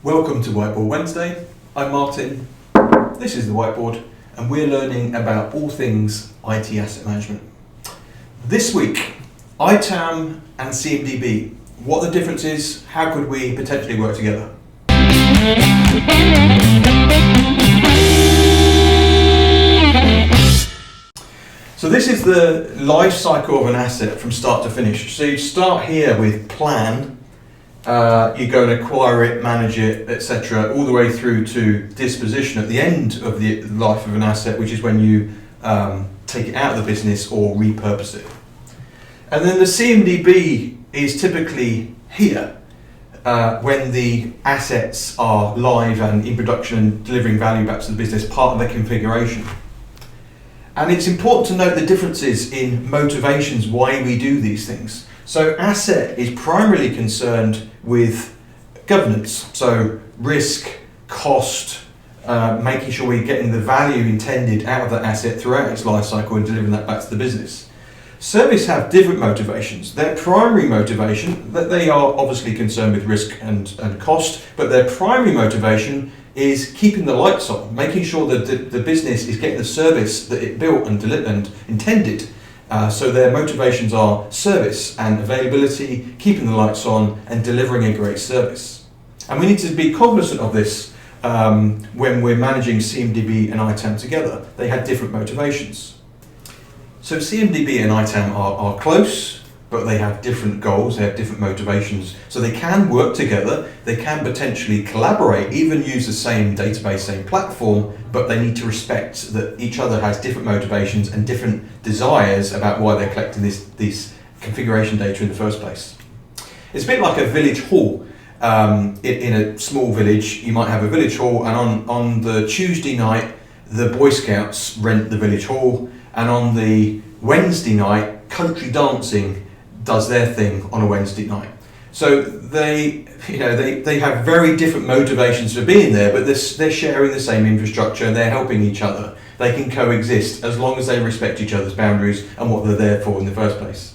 Welcome to Whiteboard Wednesday. I'm Martin, this is the whiteboard, and we're learning about all things IT asset management. This week, ITAM and CMDB. What the difference is, how could we potentially work together? So this is the life cycle of an asset from start to finish. So you start here with plan, you go and acquire it, manage it, etc., all the way through to disposition at the end of the life of an asset, which is when you take it out of the business or repurpose it. And then the CMDB is typically here when the assets are live and in production and delivering value back to the business, part of the configuration. And it's important to note the differences in motivations why we do these things. So asset is primarily concerned with governance, so risk, cost, making sure we're getting the value intended out of that asset throughout its life cycle and delivering that back to the business. Service have different motivations. Their primary motivation, that they are obviously concerned with risk and cost, but their primary motivation is keeping the lights on, making sure that the business is getting the service that it built and delivered and intended. So their motivations are service and availability, keeping the lights on and delivering a great service. And we need to be cognizant of this when we're managing CMDB and ITAM together. They had different motivations. So CMDB and ITAM are close, but they have different goals, they have different motivations. So they can work together, they can potentially collaborate, even use the same database, same platform, but they need to respect that each other has different motivations and different desires about why they're collecting this configuration data in the first place. It's a bit like a village hall. In a small village, you might have a village hall, and on the Tuesday night, the Boy Scouts rent the village hall, and on the Wednesday night, country dancing does their thing on a Wednesday night. So they have very different motivations for being there, but they're sharing the same infrastructure and they're helping each other. They can coexist as long as they respect each other's boundaries and what they're there for in the first place.